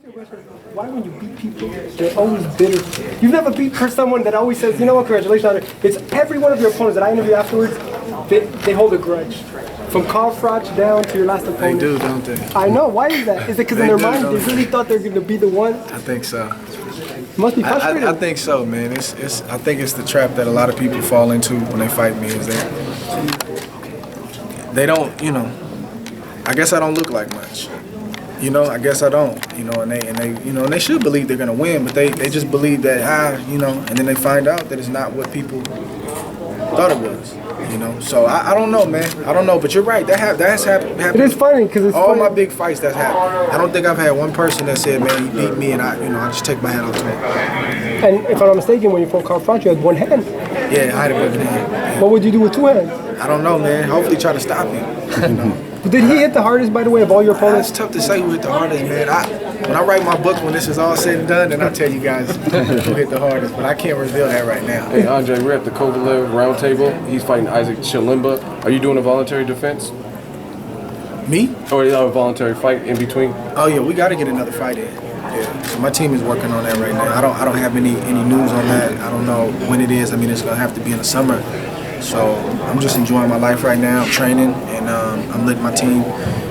Why when you beat people, they're always bitter? You've never beat someone that always says, you know what, congratulations. It's every one of your opponents that I interview afterwards, they hold a grudge. From Carl Froch down to your last opponent. They do, don't they? I know. Why is that? Is it because in their mind they really thought they were going to be the one? I think so. Must be frustrating. I think so, man. I think it's the trap that a lot of people fall into when they fight me is that they don't, I guess I don't look like much. I guess I don't, and they should believe they're gonna win, but they just believe that and then they find out that it's not what people thought it was, So I don't know, man. I don't know, but you're right. That's happened. It is funny because it's all my big fights that's happened. I don't think I've had one person that said, man, you beat me, and I just take my hat off to him. And if I'm not mistaken, when you fought Carl Froch, you had one hand. Yeah, I had a one hand. Yeah. What would you do with two hands? I don't know, man. Hopefully try to stop him. Did he hit the hardest, by the way, of all your opponents? It's tough to say who hit the hardest, man. When I write my book, when this is all said and done, then I'll tell you guys who hit the hardest, but I can't reveal that right now. Hey, Andre, we're at the Kovalev roundtable. He's fighting Isaac Chilimba. Are you doing a voluntary defense? Me? Or a voluntary fight in between? Oh, yeah, we got to get another fight in. Yeah, so my team is working on that right now. I don't have any news on that. I don't know when it is. I mean, it's going to have to be in the summer. So I'm just enjoying my life right now, training, and I'm letting my team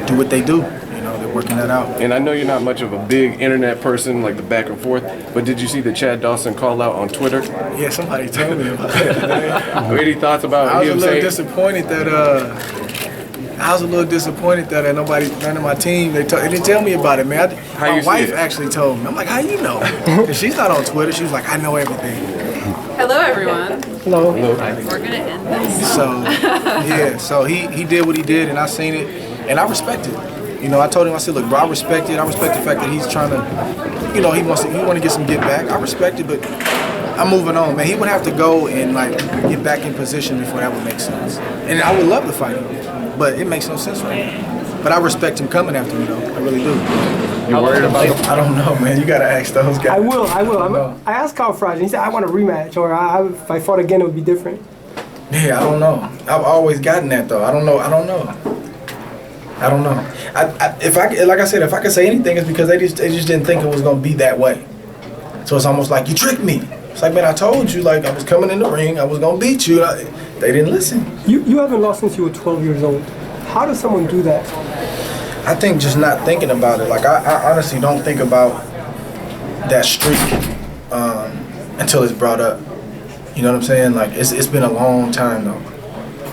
do what they do. They're working that out. And I know you're not much of a big internet person, like the back and forth, but did you see the Chad Dawson call out on Twitter? Yeah, somebody told me about that, man. Any thoughts about I was him a little saying? disappointed that none of my team, they didn't tell me about it, man. My wife actually told me. I'm like, how you know? And she's not on Twitter. She was like, I know everything. Hello, everyone. Hello. We're gonna end this. So, yeah, so he did what he did, and I seen it, and I respect it. I told him, I said, look, bro, I respect it. I respect the fact that he's trying to, he want to get some get back. I respect it, but I'm moving on, man. He would have to go and get back in position before that would make sense. And I would love to fight him, but it makes no sense right now. But I respect him coming after me, though. I really do. You worried about him? I don't know, man. You gotta ask those guys. I will. I asked Carl Froch, and he said, I want a rematch, or if I fought again, it would be different. Yeah, I don't know. I've always gotten that, though. I don't know. If I could say anything, it's because they just didn't think it was gonna be that way. So it's almost like you tricked me. It's like, man, I told you, I was coming in the ring, I was gonna beat you. They didn't listen. You haven't lost since you were 12 years old. How does someone do that? I think just not thinking about it. I honestly don't think about that streak until it's brought up. You know what I'm saying? It's been a long time, though.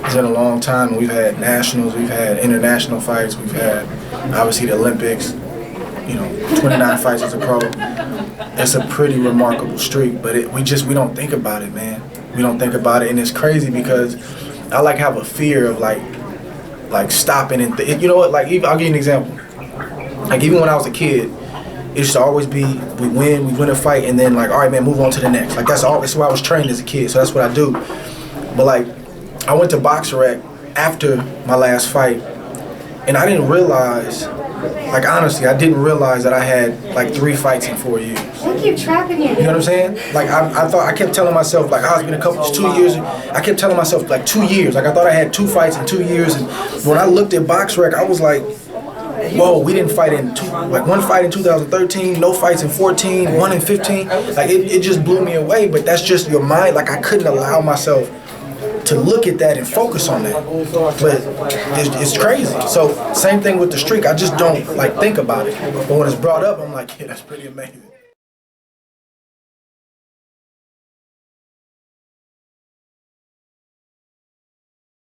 It's been a long time. We've had nationals, we've had international fights, we've had obviously the Olympics, 29 fights as a pro. It's a pretty remarkable streak, but we don't think about it, man. We don't think about it, and it's crazy because I have a fear of stopping and you know what? I'll give you an example. Even when I was a kid, it used to always be we win a fight, and then all right, man, move on to the next. That's why I was trained as a kid, so that's what I do. But I went to BoxRec after my last fight, and I didn't realize, honestly, I didn't realize that I had 3 fights in 4 years. I keep trapping you. You know what I'm saying? I kept telling myself, it's been 2 years. I kept telling myself 2 years. I thought I had 2 fights in 2 years, and when I looked at BoxRec, I was like, whoa, we didn't fight in one fight in 2013, no fights in 14, 1 in 15. It just blew me away. But that's just your mind. I couldn't allow myself to look at that and focus on that, but it's crazy. So same thing with the streak. I just don't think about it, but when it's brought up, I'm like, yeah, that's pretty amazing.